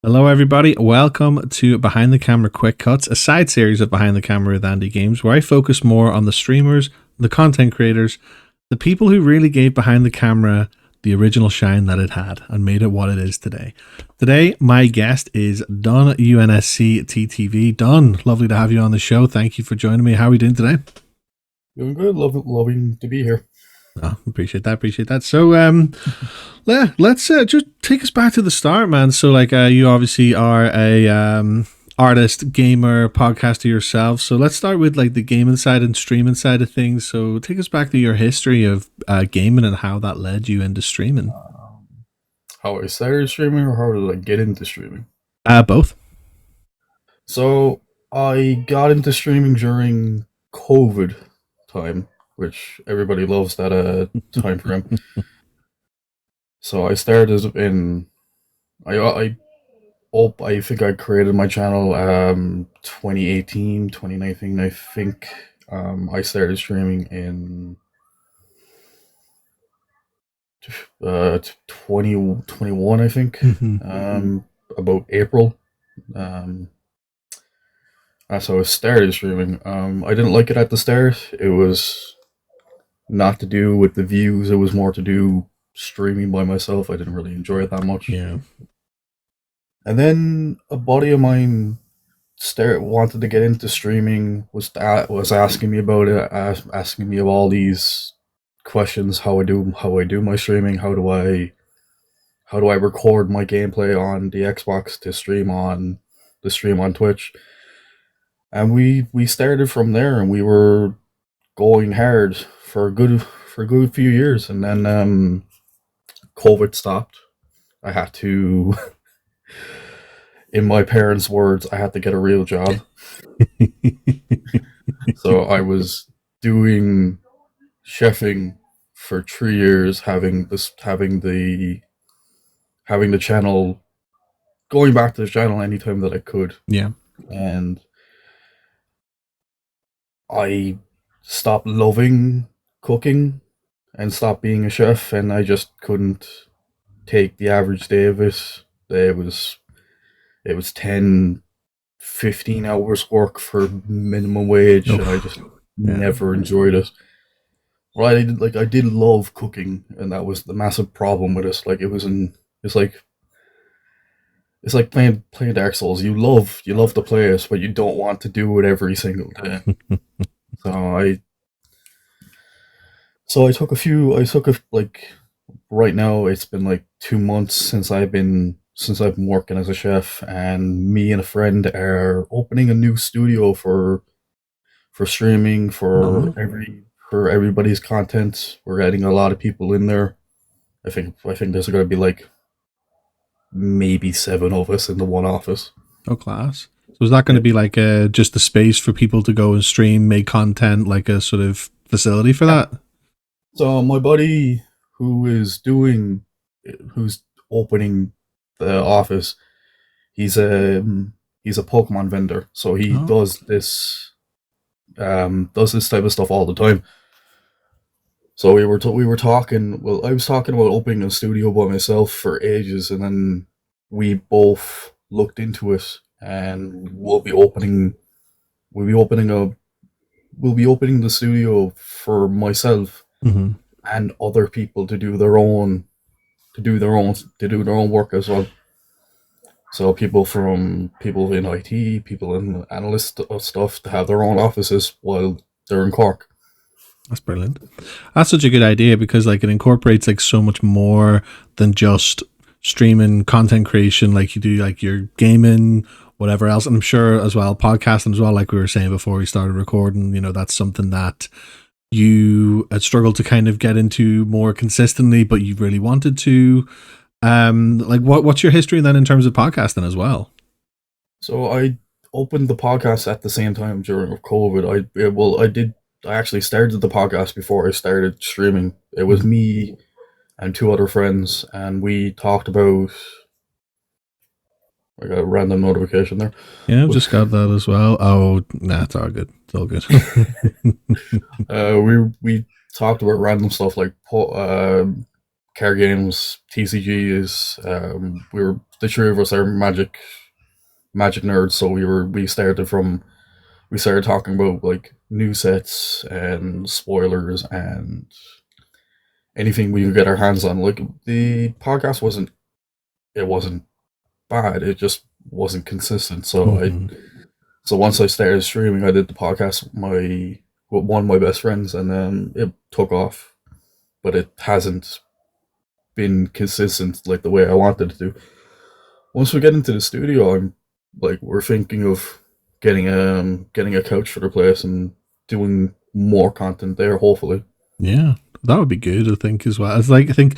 Hello everybody, welcome to Behind the Camera Quick Cuts, a side series of Behind the Camera with Andy Games, where I focus more on the streamers, the content creators, the people who really gave Behind the Camera the original shine that it had and made it what it is today. Today, my guest is DunneUNSC TTV. Dun, lovely to have you on the show. Thank you for joining me. How are we doing today? Doing good. Loving to be here. Oh, appreciate that. So, let's just take us back to the start, man. So, you obviously are a artist, gamer, podcaster yourself. So, let's start with like the gaming side and streaming side of things. So, take us back to your history of gaming and how that led you into streaming. How I started streaming, or how did I get into streaming? Both. So, I got into streaming during COVID time, which everybody loves that time frame. So I started in I think I created my channel 2018, 2019, I think. I started streaming in 2021, I think. About April. That's how I started streaming. I didn't like it at the start. It was not to do with the views. It was more to do streaming by myself. I didn't really enjoy it that much. Yeah. And then a buddy of mine wanted to get into streaming. Was asking me about it. Asking me of all these questions. How I do my streaming. How do I record my gameplay on the Xbox to stream on Twitch. And we started from there, and we were going hard for a good few years, and then COVID stopped. I had to, in my parents' words, I had to get a real job. So I was doing chefing for 3 years, having the channel, going back to the channel anytime that I could. Yeah. And I stopped loving cooking and stopped being a chef, and I just couldn't take the average day of it. It was 10, 15 hours work for minimum wage, and I just never enjoyed it. Well, I did love cooking, and that was the massive problem with it. It's like playing Dark Souls. You love to play it, but you don't want to do it every single day. So I took right now it's been like 2 months since I've been working as a chef, and me and a friend are opening a new studio for streaming for everybody's content. We're getting a lot of people in there. I think there's going to be like maybe 7 of us in the one office. Oh, class. So is that going to be like just a space for people to go and stream, make content, like a sort of facility for that? So my buddy who's opening the office, he's a Pokemon vendor. So he does this type of stuff all the time. So we were talking. Well, I was talking about opening a studio by myself for ages, and then we both looked into it, and we'll be opening the studio for myself and other people to do their own work as well. So people in IT, people in analyst stuff, to have their own offices while they're in Cork. That's brilliant. That's such a good idea, because like it incorporates like so much more than just streaming, content creation, like you do like your gaming, whatever else. And I'm sure as well, podcasting as well, like we were saying before we started recording, that's something that you had struggled to kind of get into more consistently, but you really wanted to. What's your history then in terms of podcasting as well? So I opened the podcast at the same time during COVID. I actually started the podcast before I started streaming. It was me and 2 other friends, and we talked about. I got a random notification there. Yeah, I've just got that as well. Oh, nah, it's all good. It's all good. We talked about random stuff like card games, TCGs. We were the three of us are magic nerds, so we started talking about like new sets and spoilers and anything we could get our hands on. Like the podcast wasn't bad. It just wasn't consistent. Hmm. So once I started streaming, I did the podcast with one of my best friends, and then it took off. But it hasn't been consistent like the way I wanted it to. Once we get into the studio, I'm like we're thinking of getting a couch for the place and doing more content there. Hopefully, Yeah, that would be good, I think, as well. It's like, I think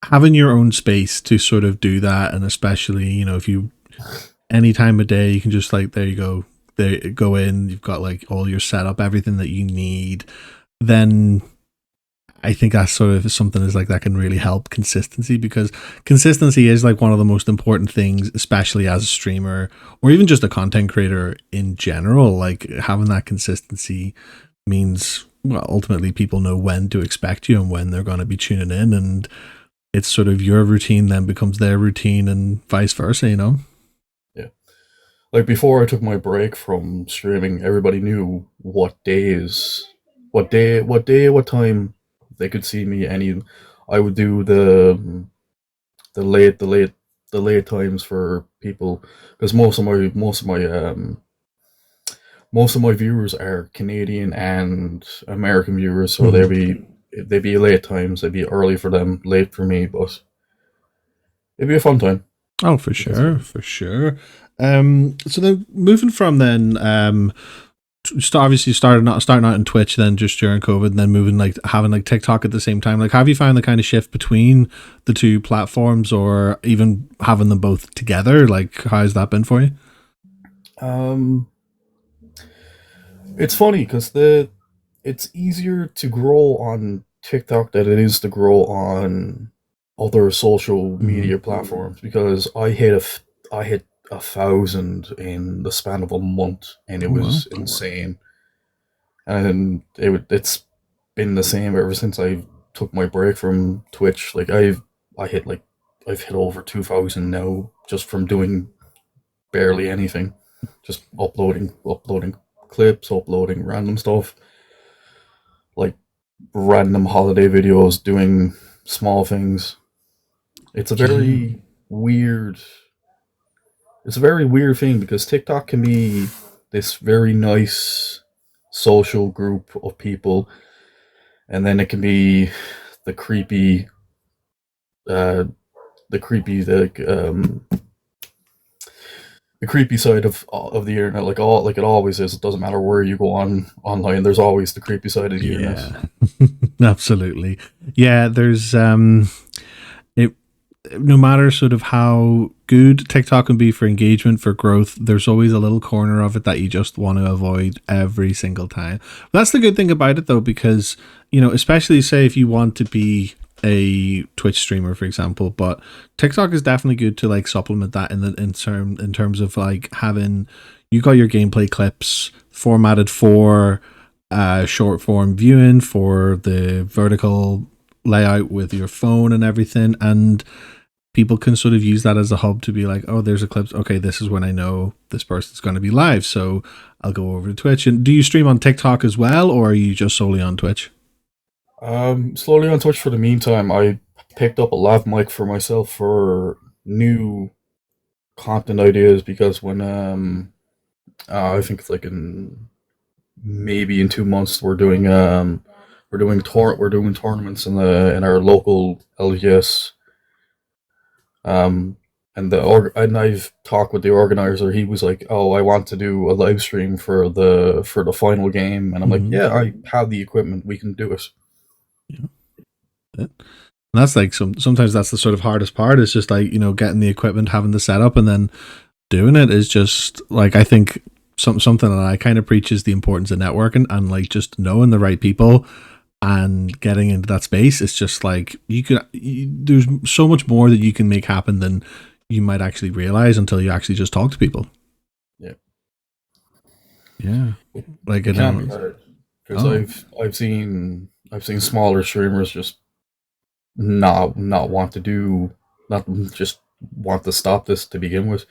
having your own space to sort of do that, and especially, if you, any time of day, you can just like, there you go, there, go in, you've got like all your setup, everything that you need, then I think that's sort of something is like that can really help consistency, because consistency is like one of the most important things, especially as a streamer or even just a content creator in general. Like having that consistency means, well, ultimately people know when to expect you and when they're going to be tuning in, and it's sort of your routine then becomes their routine and vice versa. yeah. Like before I took my break from streaming, everybody knew what time they could see me. I would do the late, the late, the late times for people because most of my viewers are Canadian and American viewers, so Mhm. they'd be late times. They'd be early for them, late for me, but it'd be a fun time Oh, for because sure, for sure. So then moving from then, obviously starting out in Twitch, then just during COVID, and then moving like having like TikTok at the same time. Like, have you found the kind of shift between the two platforms, or even having them both together? Like, how's that been for you? um, it's funny because the it's easier to grow on TikTok than it is to grow on other social Mm-hmm. media platforms because I hit 1,000 in the span of a month and it Oh wow. was insane. And it's been the same ever since I took my break from Twitch. I hit like I've hit over 2,000 now just from doing barely anything, just uploading clips, uploading random stuff like random holiday videos, doing small things. It's a Yeah. very weird. It's a very weird thing because TikTok can be this very nice social group of people, and then it can be the creepy, uh, the creepy, the creepy side of the internet. Like it always is. It doesn't matter where you go on online. There's always the creepy side of the internet. Yeah. Absolutely. Yeah. There's it. No matter sort of how good TikTok can be for engagement, for growth, there's always a little corner of it that you just want to avoid every single time. That's the good thing about it, though, because, especially say if you want to be a Twitch streamer, for example, but TikTok is definitely good to like supplement that in terms of like having, you got your gameplay clips formatted for short form viewing, for the vertical layout with your phone and everything, and people can sort of use that as a hub to be like, oh, there's a clip. Okay, this is when I know this person's going to be live, so I'll go over to Twitch. And do you stream on TikTok as well, or are you just solely on Twitch? Slowly on Twitch for the meantime. I picked up a lav mic for myself for new content ideas because when I think it's like in maybe in 2 months we're doing tournaments in our local LGS. Um, and I've talked with the organizer. He was like, "Oh, I want to do a live stream for the final game," and I'm like, Mm-hmm. "Yeah, I have the equipment. We can do it." Yeah. And that's like sometimes that's the sort of hardest part. Is just like, getting the equipment, having the setup, and then doing it is just like, I think something that I kind of preach is the importance of networking and like just knowing the right people and getting into that space. It's just like there's so much more that you can make happen than you might actually realize until you actually just talk to people. Yeah, Yeah, like it can be hard because oh I've seen smaller streamers just not want to do, not just want to stop this to begin with,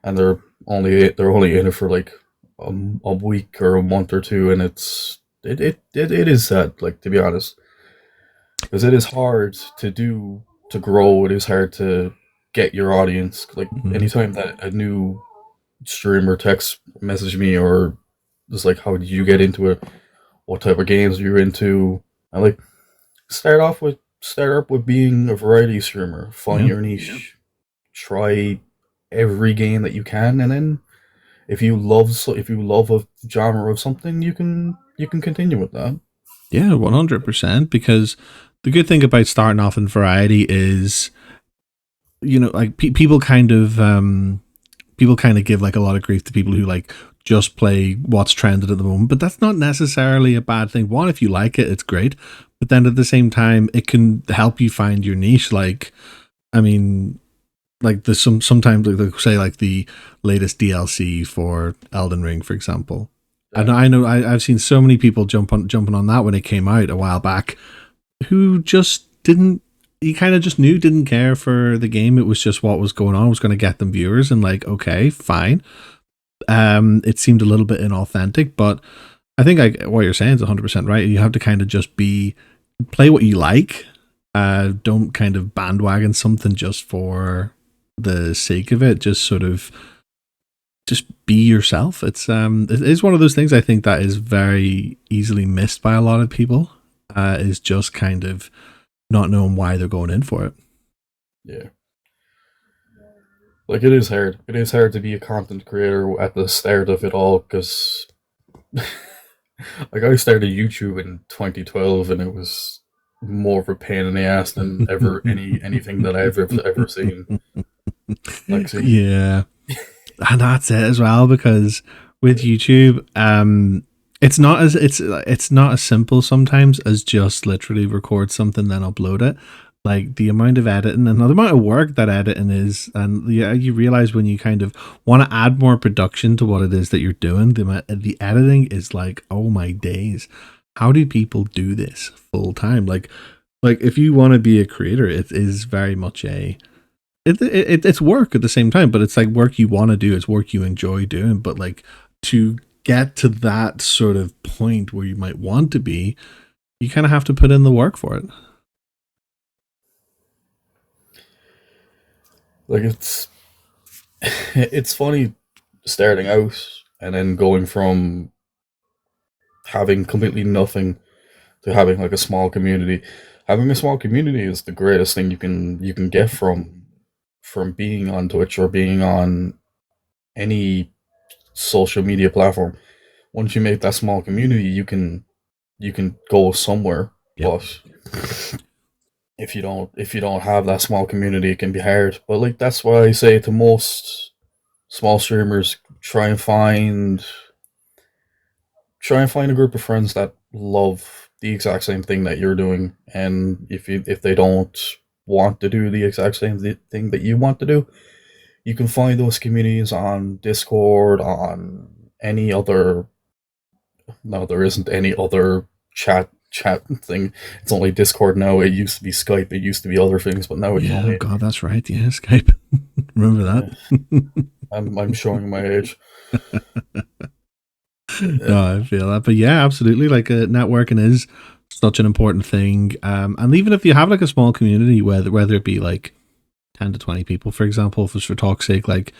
and they're only in it for like a week or a month or two, and it is sad, like, to be honest, because it is hard to grow. It is hard to get your audience. Like, Mhm. anytime that a new streamer text message me or just like, how did you get into it? What type of games are you into? I like start up with being a variety streamer. Find Yeah. your niche. Try every game that you can, and then if you love a genre of something, you can continue with that. Yeah, 100%. Because the good thing about starting off in variety is, like people kind of give like a lot of grief to people who like just play what's trended at the moment, but that's not necessarily a bad thing. One, if you like it, it's great, but then at the same time, it can help you find your niche. Like, I mean, like there's sometimes like they say like the latest DLC for Elden Ring, for example. Yeah. I've seen so many people jumping on that when it came out a while back, who just didn't. He kind of just knew, didn't care for the game. It was just what was going on was going to get them viewers, and like, okay, fine. It seemed a little bit inauthentic, but I think what you're saying is 100% right. You have to kind of just play what you like. Don't kind of bandwagon something just for the sake of it. Just be yourself. It is one of those things I think that is very easily missed by a lot of people. Is just kind of not knowing why they're going in for it. Yeah. Like, it is hard. It is hard to be a content creator at the start of it all, because like, I started YouTube in 2012, and it was more of a pain in the ass than ever anything that I've ever seen. Like, see, Yeah, and that's it as well, because with YouTube, it's not as simple sometimes as just literally record something then upload it. Like the amount of editing and the amount of work that editing is, and yeah, you realize when you kind of want to add more production to what it is that you're doing, the editing is like, oh my days, how do people do this full time? Like if you want to be a creator, it is very much it's work at the same time, but it's like work you want to do. It's work you enjoy doing. But like to get to that sort of point where you might want to be, you kind of have to put in the work for it. like, it's funny starting out and then going from having completely nothing to having like a small community. Having a small community is the greatest thing you can get from being on Twitch or being on any social media platform. Once you make that small community, you can go somewhere. Yep. But if you don't have that small community, it can be hard. But like, that's why I say to most small streamers, try and find a group of friends that love the exact same thing that you're doing. And if they don't want to do the exact same thing that you want to do, you can find those communities on Discord, on any other. No, there isn't any other chat thing. It's only Discord now. It used to be Skype. It used to be other things, but now it's Yeah, oh only. God, that's right. Yeah, Skype. Remember Yeah, that? I'm showing my age. Yeah, No, I feel that. But yeah, absolutely. Like networking is such an important thing. And even if you have like a small community, whether it be like 10 to 20 people, for example, if it's for talk's sake, like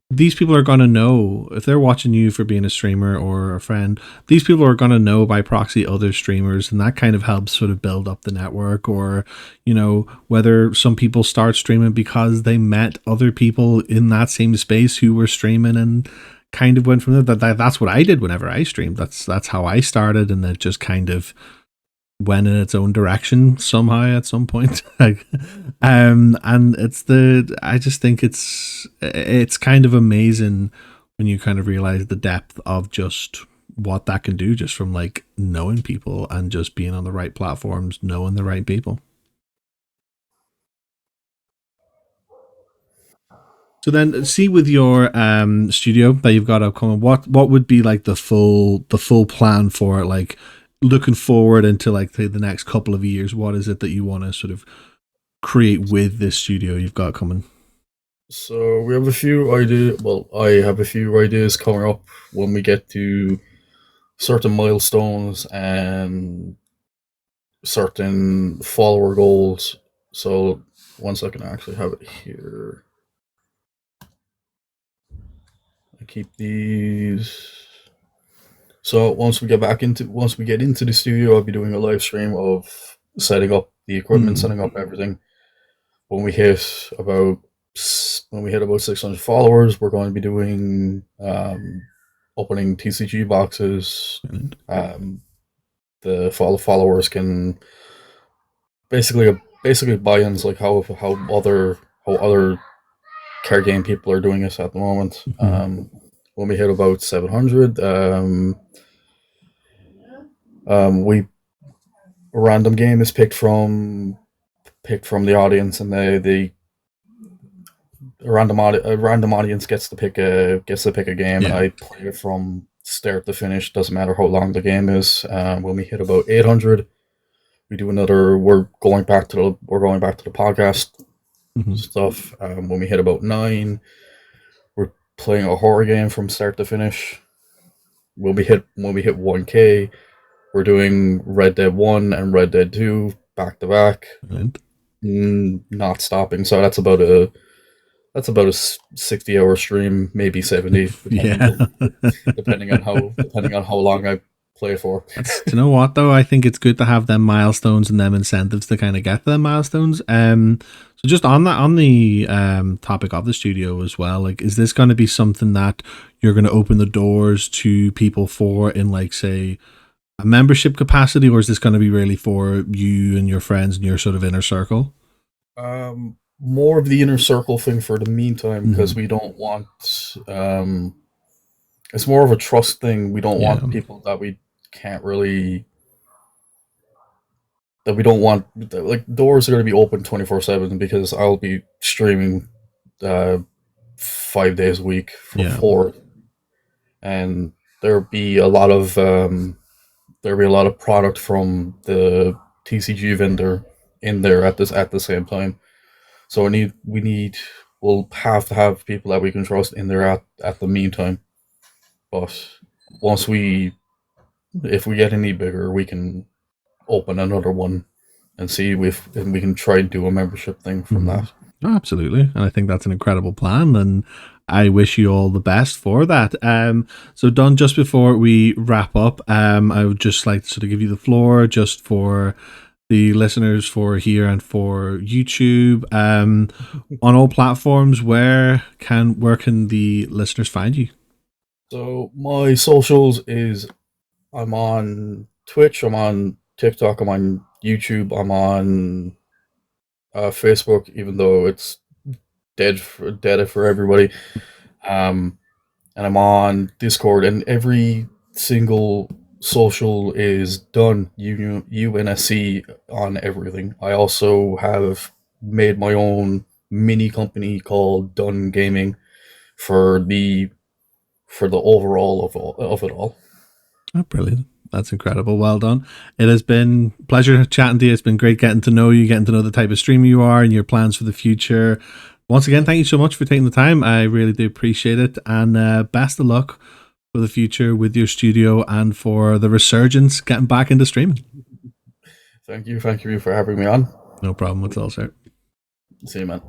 these people are going to know if they're watching you for being a streamer or a friend, these people are going to know by proxy other streamers, and that kind of helps sort of build up the network. Or, whether some people start streaming because they met other people in that same space who were streaming and kind of went from there. That's what I did whenever I streamed. That's how I started, and it just kind of went in its own direction somehow at some point. Like, and I just think it's kind of amazing when you kind of realize the depth of just what that can do, just from like knowing people and just being on the right platforms, knowing the right people. So then, see, with your studio that you've got upcoming, what would be like the full plan for it? Like looking forward into like the next couple of years, what is it that you want to sort of create with this studio you've got coming? So we have a few ideas. Well, I have a few ideas coming up when we get to certain milestones and certain follower goals. So one second, I actually have it here. I keep these. So once we get into the studio, I'll be doing a live stream of setting up the equipment, setting up everything. When we hit about when we hit about 600 followers, we're going to be doing opening TCG boxes. The followers can basically buy-ins like how other card game people are doing this at the moment. When we hit about 700, we a random game is picked from the audience, and a random audience gets to pick a game, and I play it from start to finish. Doesn't matter how long the game is. When we hit about 800, we do another. We're going back to the podcast stuff. When we hit about 9, we're playing a horror game from start to finish. When we hit 1K, we're doing Red Dead 1 and Red Dead 2 back to back, not stopping. So that's about a 60-hour stream, maybe 70, depending on how long I play for. Do you know what though? I think it's good to have them milestones and them incentives to kind of get them milestones. So just on the topic of the studio as well, like, is this going to be something that you're going to open the doors to people for in, like, say, a membership capacity, or is this going to be really for you and your friends and your sort of inner circle? More of the inner circle thing for the meantime, because we don't want. It's more of a trust thing. We don't want people that we can't really. That we don't want. Like, doors are going to be open 24/7 because I'll be streaming 5 days a week for 4, and there'll be a lot of product from the TCG vendor in there at the same time. So we'll have to have people that we can trust in there at the meantime. But if we get any bigger, we can open another one and see if we can try and do a membership thing from that. Oh, absolutely. And I think that's an incredible plan, and I wish you all the best for that. So Don, just before we wrap up, I would just like to sort of give you the floor just for the listeners for here and for YouTube. On all platforms, where can the listeners find you? So my socials is, I'm on Twitch, I'm on TikTok, I'm on YouTube, I'm on Facebook, even though it's dead for everybody. And I'm on Discord, and every single social is DunneUNSC on everything. I also have made my own mini company called Dun Gaming for the overall of it all. Oh, brilliant. That's incredible. Well done. It has been a pleasure chatting to you. It's been great getting to know you, getting to know the type of streamer you are and your plans for the future. Once again, thank you so much for taking the time. I really do appreciate it. And best of luck for the future with your studio and for the resurgence getting back into streaming. Thank you for having me on. No problem at all, sir. See you, man.